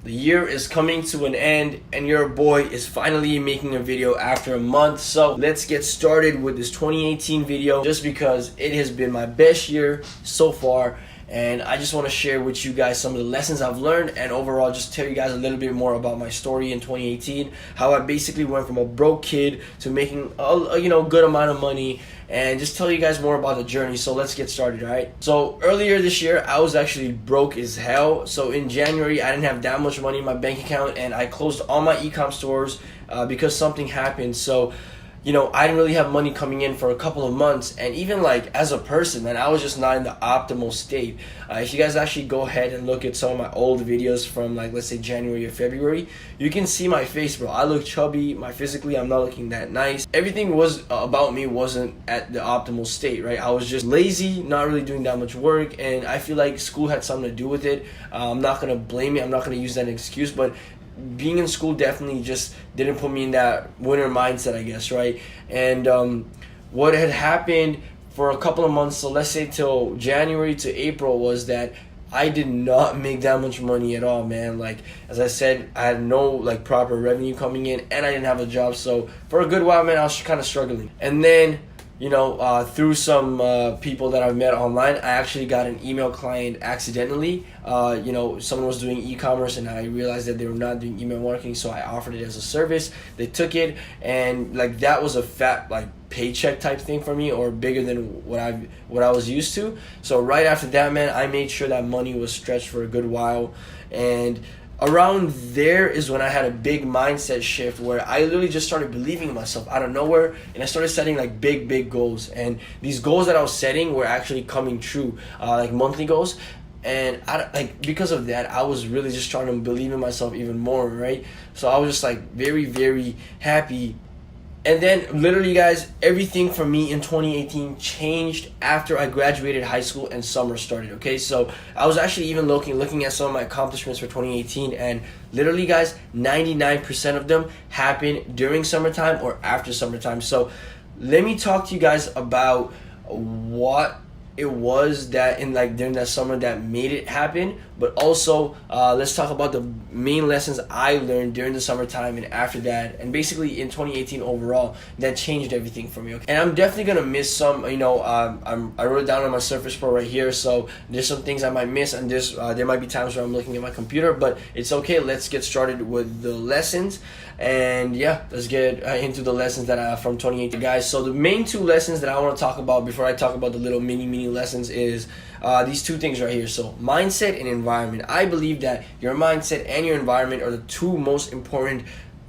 The year is coming to an end and your boy is finally making a video after a month. So let's get started with this 2018 video just because it has been my best year so far. And I just want to share with you guys some of the lessons I've learned and overall just tell you guys a little bit more about my story in 2018. How I basically went from a broke kid to making a good amount of money and just tell you guys more about the journey. So let's get started, alright? So earlier this year, I was actually broke as hell. So in January, I didn't have that much money in my bank account and I closed all my e-com stores because something happened. So I didn't really have money coming in for a couple of months, and even like as a person, man, I was just not in the optimal state. If you guys actually go ahead and look at some of my old videos from like, let's say January or February, you can see my face, bro. I look chubby, physically I'm not looking that nice. Everything was about me wasn't at the optimal state, right? I was just lazy, not really doing that much work, and I feel like school had something to do with it. I'm not gonna blame it, I'm not gonna use that as an excuse, but being in school definitely just didn't put me in that winner mindset, I guess, right? And what had happened for a couple of months, so let's say till January to April, was that I did not make that much money at all, man. Like, as I said, I had no like proper revenue coming in and I didn't have a job. So for a good while, man, I was kind of struggling. And then through some people that I've met online, I actually got an email client accidentally. Someone was doing e-commerce and I realized that they were not doing email marketing, so I offered it as a service. They took it, and like that was a fat like paycheck type thing for me, or bigger than what I was used to. So right after that, man, I made sure that money was stretched for a good while, and around there is when I had a big mindset shift where I literally just started believing in myself out of nowhere, and I started setting like big goals, and these goals that I was setting were actually coming true, like monthly goals. And because of that, I was really just trying to believe in myself even more, right? So I was just like very happy. And then literally, guys, everything for me in 2018 changed after I graduated high school and summer started, okay? So I was actually even looking at some of my accomplishments for 2018, and literally, guys, 99% of them happened during summertime or after summertime. So let me talk to you guys about what it was that during that summer that made it happen, but also let's talk about the main lessons I learned during the summertime and after that, and basically in 2018 overall that changed everything for me, okay? And I'm definitely gonna miss some, I wrote it down on my Surface Pro right here, so there's some things I might miss, and there might be times where I'm looking at my computer, but it's okay. Let's get started with the lessons, and yeah, let's get into the lessons that I have from 2018, guys. So the main two lessons that I want to talk about before I talk about the little mini lessons is these two things right here. So mindset and environment. I believe that your mindset and your environment are the two most important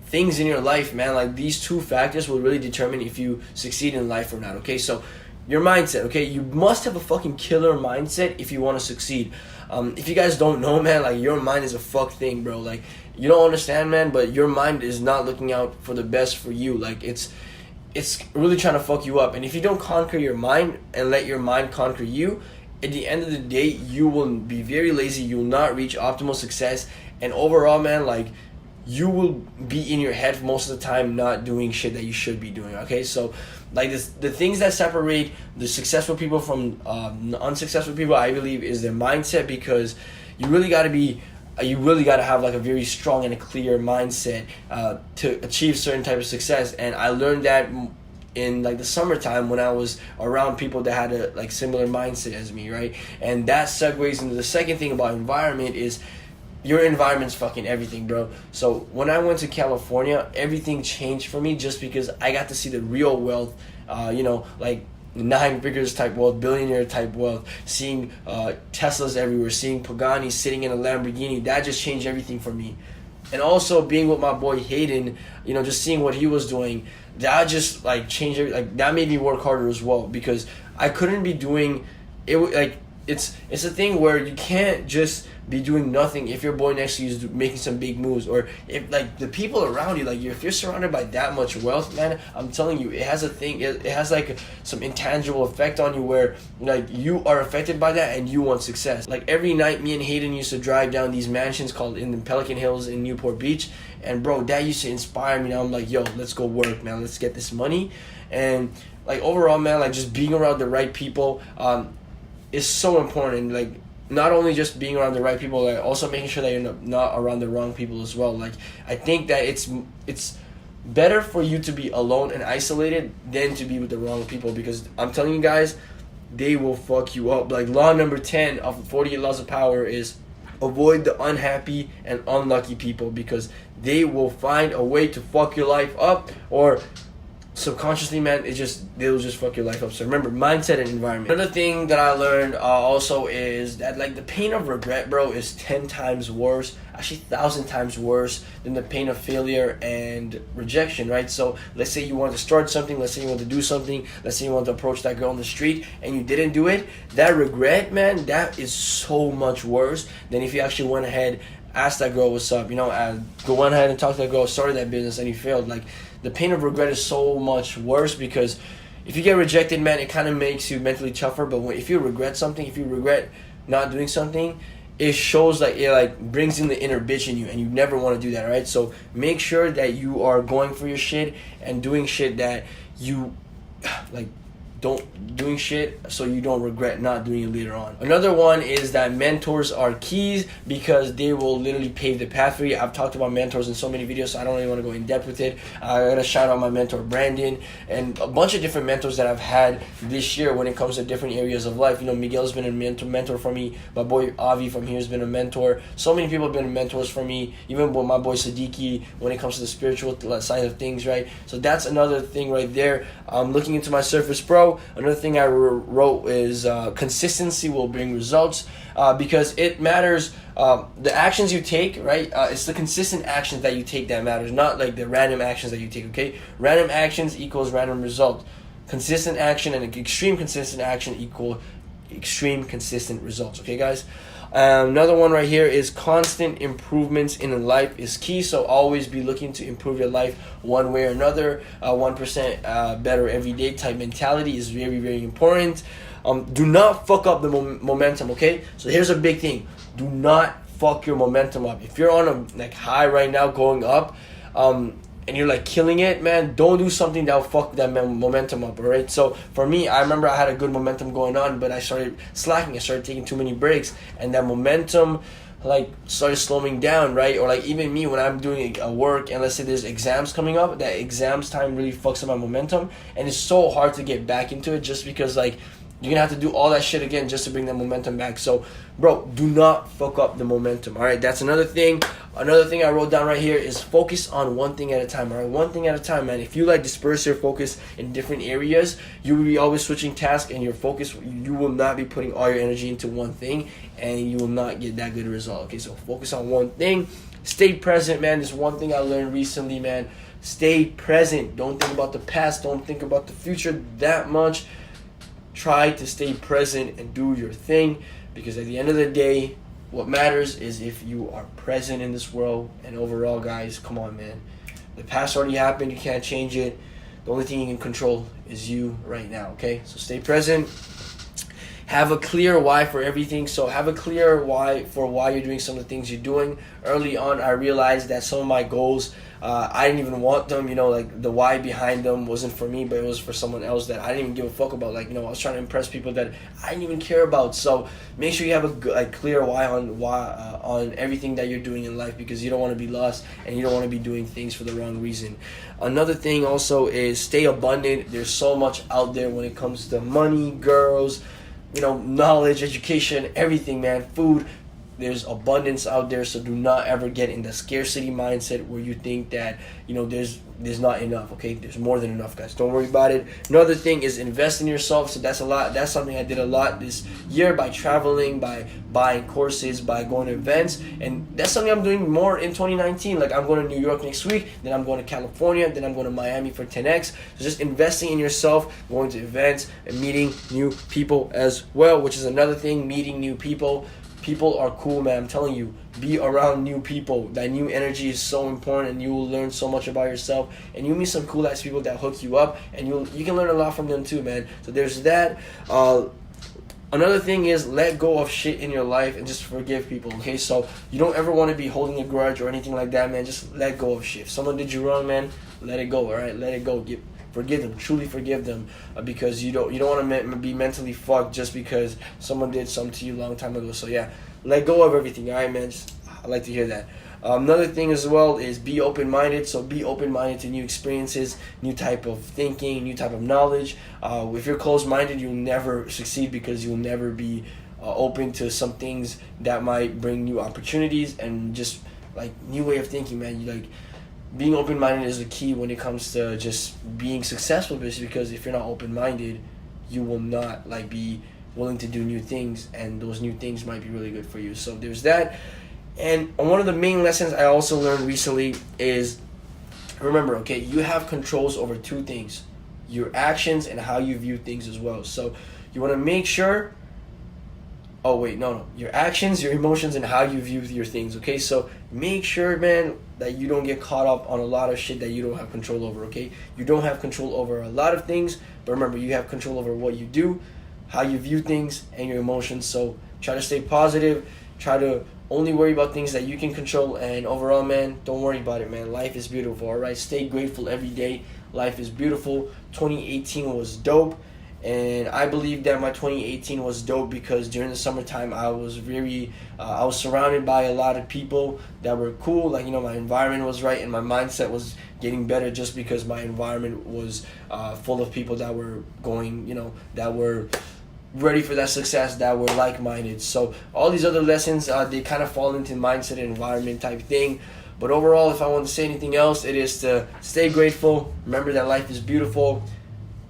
things in your life, man. Like, these two factors will really determine if you succeed in life or not, okay? So your mindset, okay? You must have a fucking killer mindset if you want to succeed. If you guys don't know, man, like, your mind is a fuck thing, bro. Like, you don't understand, man, but your mind is not looking out for the best for you. Like, it's really trying to fuck you up. And if you don't conquer your mind and let your mind conquer you, at the end of the day, you will be very lazy. You will not reach optimal success. And overall, man, like, you will be in your head most of the time not doing shit that you should be doing, okay? So, like, the things that separate the successful people from unsuccessful people, I believe, is their mindset, because you really got to have like a very strong and a clear mindset to achieve certain type of success. And I learned that in like the summertime when I was around people that had a like similar mindset as me, right? And that segues into the second thing about environment is your environment's fucking everything, bro. So when I went to California, everything changed for me just because I got to see the real wealth, like 9 figures type wealth, billionaire type wealth, seeing Teslas everywhere, seeing Pagani sitting in a Lamborghini. That just changed everything for me. And also being with my boy Hayden, just seeing what he was doing, that just like changed like that made me work harder as well, because I couldn't be doing it. Like, it's a thing where you can't just be doing nothing if your boy next to you is making some big moves, or if like the people around you, like if you're surrounded by that much wealth, man, I'm telling you, it has a thing. It has like some intangible effect on you where like you are affected by that and you want success. Like every night, me and Hayden used to drive down these mansions called in the Pelican Hills in Newport Beach, and bro, that used to inspire me. Now I'm like, yo, let's go work, man. Let's get this money. And like overall, man, like just being around the right people is so important. Like not only just being around the right people, like also making sure that you're not around the wrong people as well. Like, I think that it's better for you to be alone and isolated than to be with the wrong people, because I'm telling you guys, they will fuck you up. Like, law number 10 of the 48 laws of power is avoid the unhappy and unlucky people, because they will find a way to fuck your life up, or subconsciously, man, they'll just fuck your life up. So remember, mindset and environment. Another thing that I learned also is that, like, the pain of regret, bro, is 10 times worse, actually 1,000 times worse than the pain of failure and rejection, right? So let's say you want to start something, let's say you want to do something, let's say you want to approach that girl on the street and you didn't do it. That regret, man, that is so much worse than if you actually went ahead, asked that girl what's up, go on ahead and talk to that girl, started that business, and you failed. Like, the pain of regret is so much worse, because if you get rejected, man, it kind of makes you mentally tougher. But if you regret something, if you regret not doing something, it shows, like, it like brings in the inner bitch in you, and you never want to do that, right? So make sure that you are going for your shit and doing shit that you like, doing shit so you don't regret not doing it later on. Another one is that mentors are keys, because they will literally pave the path for you. I've talked about mentors in so many videos, so I don't really want to go in depth with it. I gotta shout out my mentor Brandon, and a bunch of different mentors that I've had this year when it comes to different areas of life. Miguel's been a mentor for me. My boy Avi from here has been a mentor. So many people have been mentors for me, even with my boy Siddiqui when it comes to the spiritual side of things, right? So that's another thing right there. Looking into my Surface Pro, another thing I wrote is consistency will bring results, because it matters. The actions you take, right? It's the consistent actions that you take that matters, not like the random actions that you take, okay? Random actions equals random result. Consistent action and extreme consistent action equal extreme consistent results, okay, guys? Another one right here is constant improvements in life is key. So always be looking to improve your life one way or another. 1% better every day type mentality is very, very important. Do not fuck up the momentum, okay? So here's a big thing. Do not fuck your momentum up. If you're on a high right now going up, and you're like killing it, man, don't do something that will fuck that momentum up, alright? So for me, I remember I had a good momentum going on, but I started slacking. I started taking too many breaks, and that momentum started slowing down, right? Or even me, when I'm doing a work and let's say there's exams coming up, that exams time really fucks up my momentum, and it's so hard to get back into it, just because you're gonna have to do all that shit again just to bring that momentum back. So, bro, do not fuck up the momentum, all right? That's another thing. Another thing I wrote down right here is focus on one thing at a time, all right? One thing at a time, man. If you disperse your focus in different areas, you will be always switching tasks, and your focus, you will not be putting all your energy into one thing, and you will not get that good a result, okay? So focus on one thing. Stay present, man. This one thing I learned recently, man. Stay present. Don't think about the past. Don't think about the future that much. Try to stay present and do your thing, because at the end of the day, what matters is if you are present in this world. And overall, guys, come on, man. The past already happened. You can't change it. The only thing you can control is you right now, okay? So stay present. Have a clear why for everything. So have a clear why for why you're doing some of the things you're doing. Early on, I realized that some of my goals, I didn't even want them. The why behind them wasn't for me, but it was for someone else that I didn't even give a fuck about. I was trying to impress people that I didn't even care about. So make sure you have a clear why on everything that you're doing in life, because you don't want to be lost and you don't want to be doing things for the wrong reason. Another thing also is stay abundant. There's so much out there when it comes to money, girls, knowledge, education, everything, man, food. There's abundance out there, so do not ever get in the scarcity mindset where you think that there's not enough, okay? There's more than enough, guys. Don't worry about it. Another thing is invest in yourself. So that's something I did a lot this year, by traveling, by buying courses, by going to events, and that's something I'm doing more in 2019. I'm going to New York next week, then I'm going to California, then I'm going to Miami for 10X. So just investing in yourself, going to events, and meeting new people as well, which is another thing, meeting new people. People are cool, man. I'm telling you, be around new people. That new energy is so important, and you will learn so much about yourself. And you'll meet some cool ass people that hook you up, and you can learn a lot from them too, man. So there's that. Another thing is let go of shit in your life and just forgive people, okay? So you don't ever want to be holding a grudge or anything like that, man. Just let go of shit. If someone did you wrong, man, let it go, all right? Let it go. forgive them, truly forgive them, because you don't want to be mentally fucked just because someone did something to you a long time ago. So yeah, let go of everything. All right, man. I like to hear that. Another thing as well is be open-minded. So be open-minded to new experiences, new type of thinking, new type of knowledge. If you're closed-minded, you'll never succeed, because you'll never be open to some things that might bring new opportunities and just like new way of thinking, man. You like being open-minded is the key when it comes to just being successful, because if you're not open-minded, you will not like be willing to do new things, and those new things might be really good for you. So there's that. And one of the main lessons I also learned recently is, remember, okay, you have controls over two things: your actions and how you view things as well. So you want to make sure, your actions, your emotions, and how you view your things, okay? So make sure, man, that you don't get caught up on a lot of shit that you don't have control over, okay? You don't have control over a lot of things, but remember, you have control over what you do, how you view things, and your emotions. So try to stay positive, try to only worry about things that you can control, and overall, man, don't worry about it, man. Life is beautiful, all right? Stay grateful every day. Life is beautiful. 2018 was dope, and I believe that my 2018 was dope because during the summertime I was I was surrounded by a lot of people that were cool. Like, my environment was right, and my mindset was getting better just because my environment was full of people that were going, that were ready for that success, that were like-minded. So all these other lessons, they kind of fall into mindset and environment type thing. But overall, if I want to say anything else, it is to stay grateful. Remember that life is beautiful.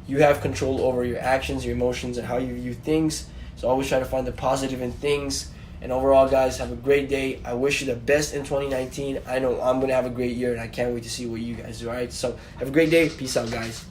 You have control over your actions, your emotions, and how you view things. So always try to find the positive in things. And overall, guys, have a great day. I wish you the best in 2019. I know I'm going to have a great year, and I can't wait to see what you guys do. All right, so have a great day. Peace out, guys.